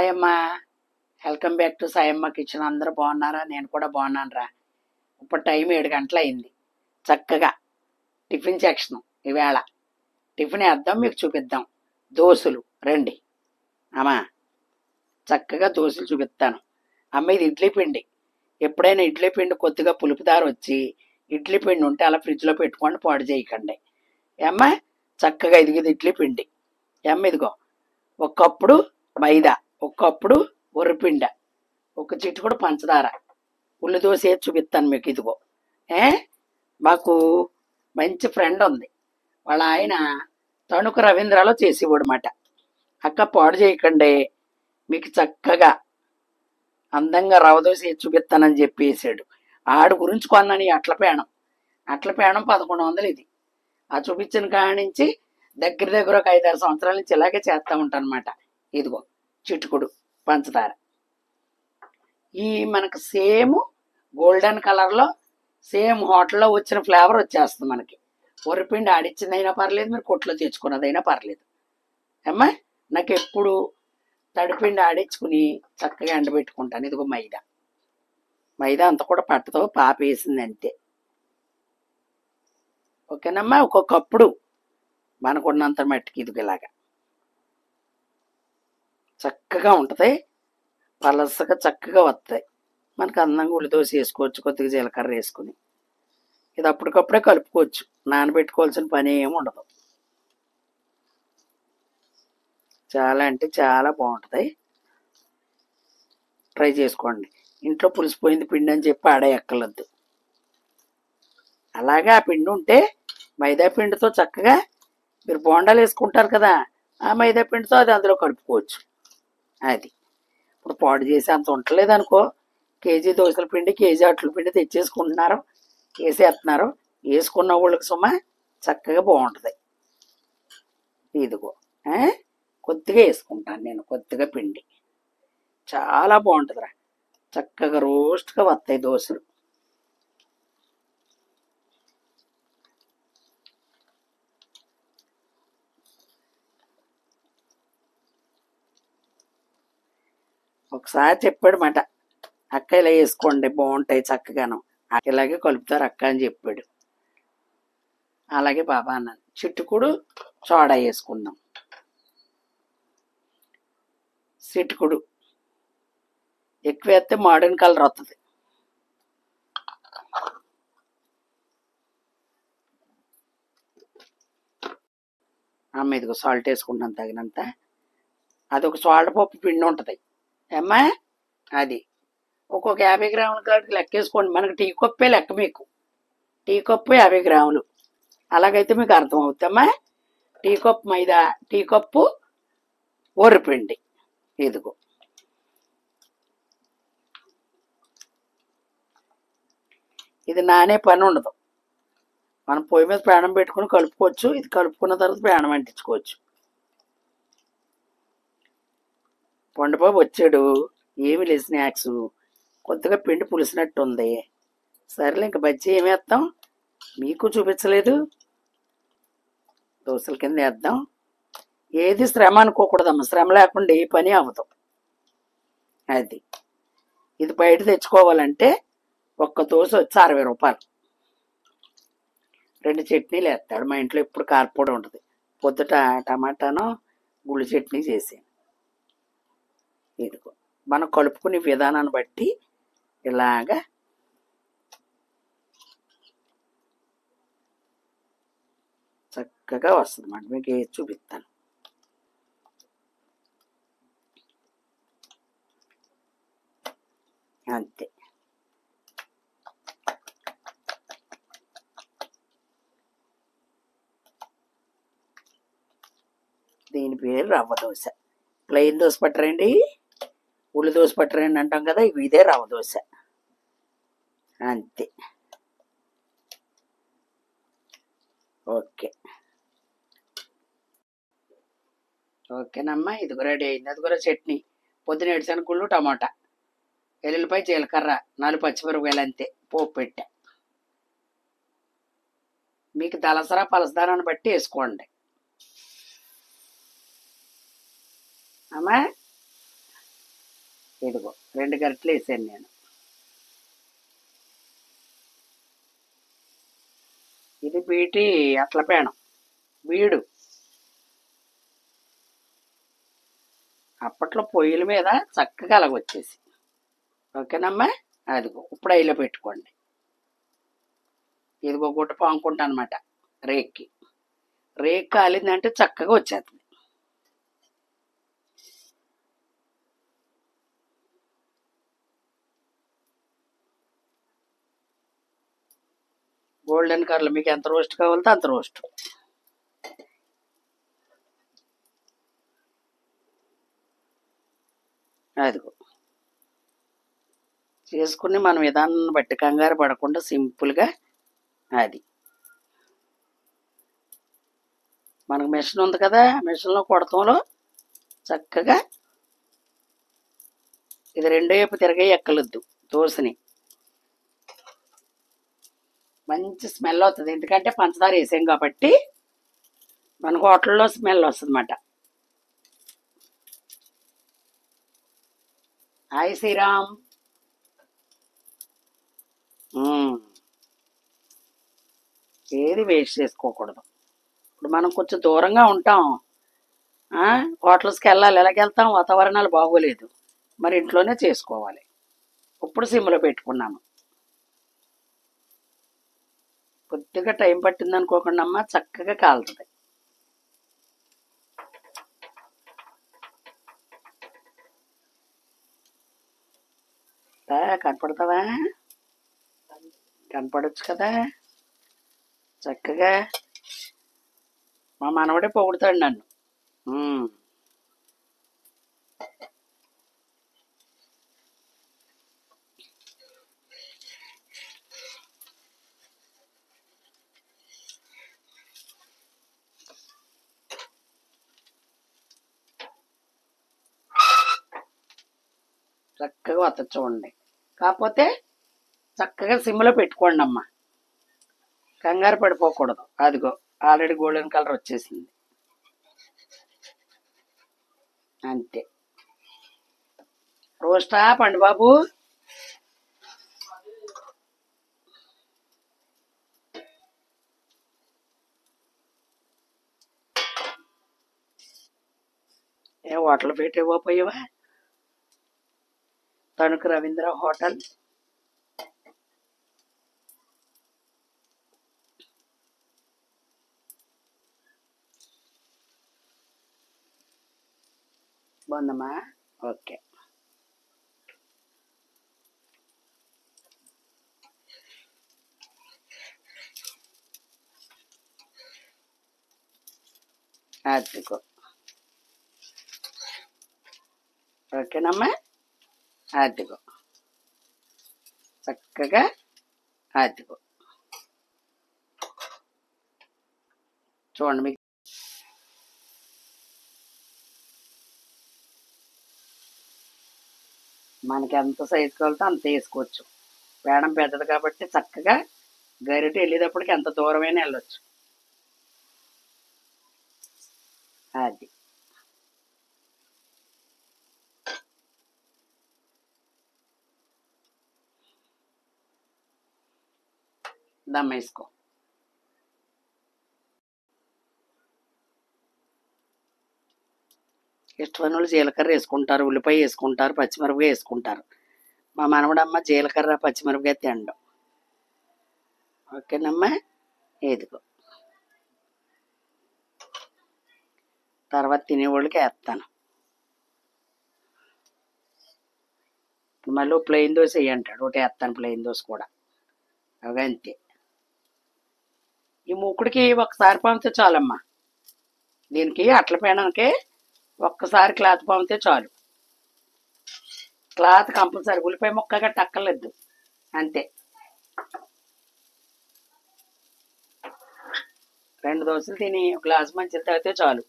Hi అమ్మా, welcome back to Sayamma kitchen. అందరూ బాగున్నారా? నేను కూడా బాగున్నాను రా. ఇప్పుడు టైం 7 గంటలు అయింది. చక్కగా టిఫిన్ సెక్షన్. ఈవేళ టిఫిన్ వేద్దాం, మీకు చూపిద్దాం. దోశలు రండి అమ్మా, చక్కగా దోశలు చూపిస్తాను. అమ్మ ఇది ఇడ్లీ పిండి. ఎప్పుడైనా ఇడ్లీ పిండి కొద్దిగా పులుపుదారు వచ్చి ఇడ్లీ పిండి ఉంటే అలా ఫ్రిడ్జ్లో పెట్టుకోండి, పాడు చేయకండి. ఏమ్మా చక్కగా ఇది ఇడ్లీ పిండి. ఇదిగో ఒక కప్పుడు మైదా, ఒక కప్పుడు వరిపిండ, ఒక చిటికెడు పంచదార. ఉల్లి దోశ వేసి చూపిస్తాను మీకు. ఇదిగో మాకు మంచి ఫ్రెండ్ ఉంది, వాళ్ళ ఆయన తణుకు రవీంద్రలో చేసేవాడు మాట. అక్క పాడు చేయకండి, మీకు చక్కగా అందంగా రవ దోశ వేసి చూపిస్తానని చెప్పేసాడు. ఆడు గురించి కొన్నాను ఈ అట్ల పేణం. 1100 ఇది. ఆ చూపించిన కాడి నుంచి దగ్గర ఒక 5-6 సంవత్సరాల నుంచి ఇలాగే చేస్తూ ఉంటాను అనమాట. ఇదిగో చిటుకుడు పంచదార. ఈ మనకు సేమ్ గోల్డెన్ కలర్లో సేమ్ హోటల్లో వచ్చిన ఫ్లేవర్ వచ్చేస్తుంది మనకి. వరిపిండి ఆడిచ్చిందైనా పర్లేదు, మీరు కొట్లో తెచ్చుకున్నదైనా పర్లేదు. అమ్మా నాకు ఎప్పుడు తడిపిండి ఆడించుకుని చక్కగా ఎండబెట్టుకుంటాను. ఇదిగో మైదా అంత కూడా పట్టతో, పాప వేసింది అంతే. ఓకేనమ్మా, ఒక్కొక్కప్పుడు మనకున్నంత మట్టికి ఇదిగో ఇలాగా చక్కగా ఉంటుంది, పలసగా చక్కగా వస్తాయి. మనకు అందంగా ఉల్లి దోశ వేసుకోవచ్చు, కొద్దిగా జీలకర్ర వేసుకుని. ఇది అప్పటికప్పుడే కలుపుకోవచ్చు, నానబెట్టుకోవాల్సిన పని ఏమి ఉండదు. చాలా అంటే చాలా బాగుంటుంది, ట్రై చేసుకోండి. ఇంట్లో పులిసిపోయింది పిండి అని చెప్పి ఆడే ఎక్కలొద్దు. అలాగే ఆ పిండి ఉంటే మైదా పిండితో చక్కగా మీరు బోండాలు వేసుకుంటారు కదా, ఆ మైదా పిండితో అది అందులో కలుపుకోవచ్చు. అది ఇప్పుడు పాడు చేసి అంత ఉండలేదు అనుకో, కేజీ దోశల పిండి, కేజీ అట్ల పిండి తెచ్చేసుకుంటున్నారు, వేసేస్తున్నారు. వేసుకున్న వాళ్ళకి సుమ చక్కగా బాగుంటుంది. ఇదిగో కొద్దిగా వేసుకుంటాను నేను, కొద్దిగా పిండి. చాలా బాగుంటుందిరా, చక్కగా రోస్ట్గా వస్తాయి దోశలు. ఒకసారి చెప్పాడు మాట, అక్క ఇలా వేసుకోండి బాగుంటాయి చక్కగాను, ఇలాగే కలుపుతారు అక్క అని చెప్పాడు. అలాగే బాబా అన్నాను. చిట్టుకుడు సోడా వేసుకుందాం, చిట్టుకుడు ఎక్కువ వేస్తే మోడర్న్ కలర్ వస్తుంది. అమ్మ ఇదిగో సాల్ట్ వేసుకుంటాం తగినంత. అది ఒక సోడపప్పు పిండి ఉంటుంది అమ్మా, అది ఒక్కొక్క 50 గ్రాముల కాడికి లెక్కేసుకోండి. మనకు టీ కప్పే లెక్క, మీకు టీ కప్పు 50 గ్రాములు. అలాగైతే మీకు అర్థమవుతామా. టీ కప్పు మైదా, టీ కప్పు వరిపిండి. ఇదిగో ఇది నానే పని ఉండదు, మనం పొయ్యి మీద పేనం పెట్టుకుని కలుపుకోవచ్చు. ఇది కలుపుకున్న తర్వాత పేనం అంటించుకోవచ్చు. పండుబాబు వచ్చాడు, ఏమి లేదు స్నాక్స్, కొద్దిగా పిండి పులిసినట్టు ఉంది. సరేలే ఇంక బజ్జీ ఏమి వేస్తాం, మీకు చూపించలేదు. దోశల కింద వేద్దాం. ఏది శ్రమ అనుకోకూడదమ్మా, శ్రమ లేకుండా ఏ పని అవ్వదు. అది ఇది బయట తెచ్చుకోవాలంటే ఒక్క దోశ వచ్చి 60 రూపాయలు. 2 చట్నీలు వేస్తాడు. మా ఇంట్లో ఎప్పుడు కారపొడి ఉంటుంది. పొద్దుట టమాటాను గుళ్ళు చట్నీ చేసాను. ఇదిగో మనం కలుపుకునే విధానాన్ని బట్టి ఇలాగా చక్కగా వస్తుంది అన్నమాట. మీకు ఏది చూపిస్తాను. అంతే. దీని పేరు రవ్వ దోశ. ప్లెయిన్ దోశ పట్టరండి, ఉల్లి దోశ పట్టరండి అంటాం కదా, ఇదే రవ్వ దోశ. అంతే. ఓకేనమ్మా, ఇదిగో రెడీ అయింది. అది కూడా చట్నీ. పొద్దున ఏడుశనగుళ్ళు, టమాటా, ఎల్లుల్లిపాయ, జీలకర్ర, 4 పచ్చిమిరపకాయలు అంతే. పోపు పెట్టా. మీకు దలసరా పలసదానాన్ని బట్టి వేసుకోండి అమ్మా. ఇదిగో 2 గరిటెలు వేసాను నేను. ఇది బీటి అట్ల పేణం వీడు. అప్పట్లో పొయ్యిల మీద చక్కగా అలాగొచ్చేసి. ఓకేనమ్మా. అదిగో ఇప్పుడు అయిలో పెట్టుకోండి. ఇదిగో గుడ్డ పాముకుంటా అనమాట రేక్కి. రేక్ కాలిందంటే చక్కగా వచ్చేస్తుంది. గోల్డెన్ కలర్ మీకు ఎంత రోస్ట్ కావాలంటే అంత రోస్ట్. అదిగో చేసుకుని మనం విధానాన్ని బట్టి కంగారు పడకుండా సింపుల్గా అది మనకు మిషన్ ఉంది కదా, మిషన్లో కొడతంలో చక్కగా ఇది 2 వైపు తిరగే ఎక్కలొద్దు. దోశని మంచి స్మెల్ అవుతుంది, ఎందుకంటే పంచదార వేసాం కాబట్టి మనకు హోటల్లో స్మెల్ వస్తుంది అన్నమాట. హాయ్ శ్రీరామ్. ఏది వేస్ట్ చేసుకోకూడదు. ఇప్పుడు మనం కొంచెం దూరంగా ఉంటాం, హోటల్స్కి వెళ్ళాలి, ఎలాగెళ్తాం, వాతావరణాలు బాగోలేదు, మరి ఇంట్లోనే చేసుకోవాలి. ఇప్పుడు సిమ్లో పెట్టుకున్నాము. కొద్దిగా టైం పట్టింది అనుకోకుండా అమ్మ, చక్కగా కాలుతుంది. కనపడతావా? కనపడొచ్చు కదా చక్కగా. మా మనవడే పొగుడుతాడు నన్ను. చక్కగా వత్త చూడండి. కాకపోతే చక్కగా సిమ్లో పెట్టుకోండి అమ్మ, కంగారు పడిపోకూడదు. అదిగో ఆల్రెడీ గోల్డెన్ కలర్ వచ్చేసింది. అంతే. రోస్టా పండు బాబు? ఏ హోటల్ పెట్టివ్వపోయావా? తణుకు రవీంద్ర హోటల్. బాగుందమ్మా. ఓకే. అదిగో. ఓకేనమ్మా. అదిగో చక్కగా. అదిగో చూడండి, మీకు మనకి ఎంత సైజు కావాలంటే అంత వేసుకోవచ్చు. పేడం పెద్దది కాబట్టి చక్కగా గరిటె వెళ్ళేటప్పటికి ఎంత దూరమైనా వెళ్ళొచ్చు. అది దమ్ వేసుకో. ఇష్టమైన వాళ్ళు జీలకర్ర వేసుకుంటారు, ఉల్లిపాయ వేసుకుంటారు, పచ్చిమిరపకాయ వేసుకుంటారు. మా మనవడమ్మ జీలకర్ర పచ్చిమిరపకాయ తినడం. ఓకేనమ్మా. ఇదిగో తర్వాత తినేవాళ్ళకి వేస్తాను. మళ్ళీ ప్లెయిన్ దోశ వేయంటాడు, ఒకటి వేస్తాను ప్లెయిన్ దోశ కూడా. అంతే. ఈ మూకుడికి ఒకసారి పంపితే చాలమ్మా. దీనికి అట్ల పేనానికి ఒక్కసారి క్లాత్ పంపితే చాలు. క్లాత్ కంపల్సరీ, ఉల్లిపాయ ముక్క గట్ట అక్కర్లేదు. అంతే. 2 దోశలు తిని ఒక గ్లాసు మంచిది తాగితే చాలు.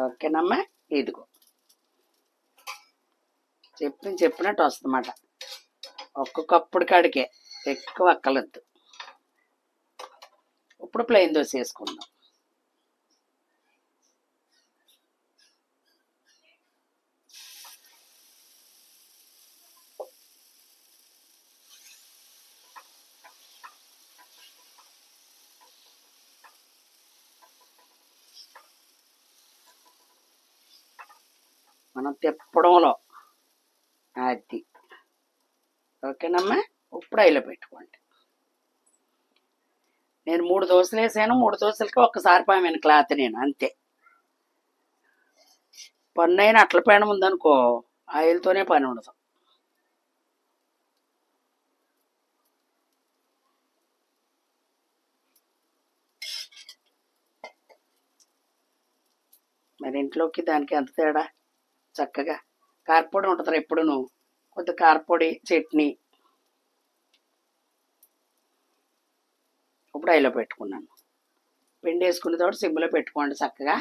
ఓకేనమ్మా. ఇదిగో చెప్పినట్టు వస్తుందన్నమాట. ఒక్కొక్కప్పుడు కాడికే ఎక్కువ అక్కలొద్దు. ఇప్పుడు ప్లెయిన్ దోశ వేసుకుందాం. మనం తిప్పడంలో అది ఓకేనమ్మా. ఇప్పుడు అయిలో పెట్టుకోండి. నేను 3 దోశలు వేసాను. 3 దోశలకి ఒక్కసారి పామాను క్లాత్ నేను, అంతే. పన్ను అయినా అట్ల పేడం ఉందనుకో, ఆయిల్తోనే పని ఉండదు. మరి ఇంట్లోకి దానికి ఎంత తేడా. చక్కగా కారపొడి ఉంటుంది ఎప్పుడును, కొద్ది కారపొడి, చట్నీ. ఇప్పుడు అయిలో పెట్టుకున్నాను. పిండి వేసుకునే తోటి సిమ్లో పెట్టుకోండి చక్కగా.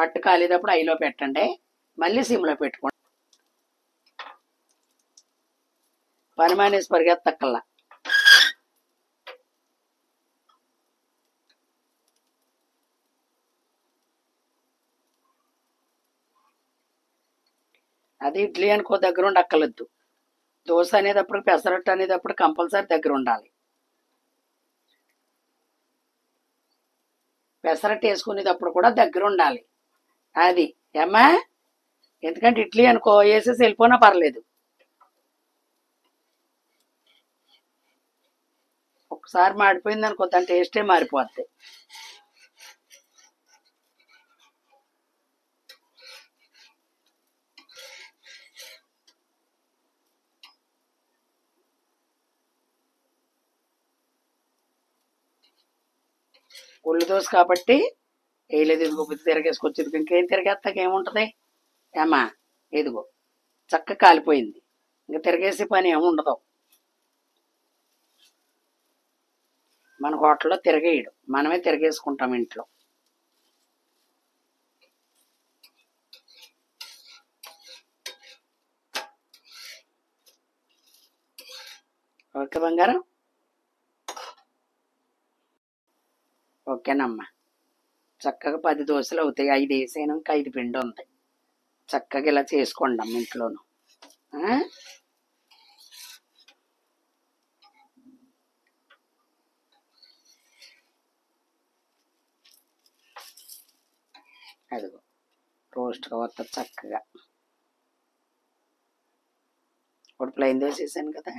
అట్టు కాలేటప్పుడు అయిలో పెట్టండి, మళ్ళీ సిమ్లో పెట్టుకోండి. పని మానేసి పరిగెత్తక్కల్లా. అది ఇడ్లీ అనుకో దగ్గర ఉండక్కర్లేదు. దోశ అనేటప్పుడు, పెసరట్టు అనేటప్పుడు కంపల్సరీ దగ్గర ఉండాలి. పెసరట్టు వేసుకునేటప్పుడు కూడా దగ్గర ఉండాలి. అది ఏమ్మా, ఎందుకంటే ఇడ్లీ అనుకో వేసేసి వెళ్ళిపోయినా పర్లేదు. ఒకసారి మాడిపోయింది అనుకో దాని టేస్టే మారిపోద్ది. ఉల్లి దోశ కాబట్టి వేయలేదు. ఇదిగో బుద్ధి తిరగేసుకొచ్చి ఇంకేం తిరగేస్తాక ఏముంటుంది ఏమా. ఇదిగో చక్క కాలిపోయింది, ఇంకా తిరగేసి పని ఏముండదు. మన హోటల్లో తిరగేయడు, మనమే తిరగేసుకుంటాం ఇంట్లో. ఓకే బంగారం. ఓకేనమ్మా. చక్కగా 10 దోశలు అవుతాయి. 5 వేసాను, ఇంకా 5 పిండి ఉంది. చక్కగా ఇలా చేసుకోండి అమ్మ ఇంట్లోను. అదిగో రోస్ట్గా వస్తుంది చక్కగా. ఇప్పుడు ప్లెయిన్ దోశ వేసాను కదా.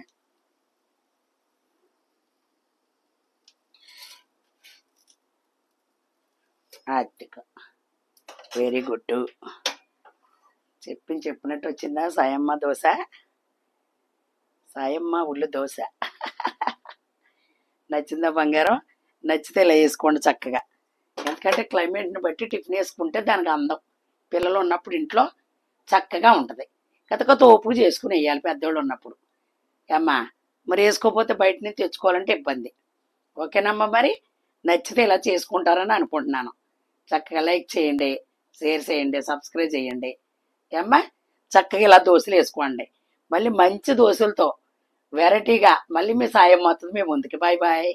అట్టిగా వెరీ గుడ్. చెప్పినట్టు వచ్చిందా సాయమ్మ దోశ. సాయమ్మ ఉల్లి దోశ. నచ్చిందా బంగారం? నచ్చితే ఇలా వేసుకోండి చక్కగా. ఎందుకంటే క్లైమేట్ని బట్టి టిఫిన్ వేసుకుంటే దానికి అందం. పిల్లలు ఉన్నప్పుడు ఇంట్లో చక్కగా ఉంటుంది. కథ ఓపుకు చేసుకుని వేయాలి పెద్దోళ్ళు ఉన్నప్పుడు. అమ్మా మరి వేసుకోకపోతే బయట నుంచి తెచ్చుకోవాలంటే ఇబ్బంది. ఓకేనమ్మా. మరి నచ్చితే ఇలా చేసుకుంటారని అనుకుంటున్నాను. చక్కగా లైక్ చేయండి, షేర్ చేయండి, సబ్స్క్రైబ్ చేయండి. అమ్మా చక్కగా ఇలా దోశలు వేసుకోండి. మళ్ళీ మంచి దోశలతో వెరైటీగా మళ్ళీ మీ సాయం అవుతుంది మీ ముందుకి. Bye bye.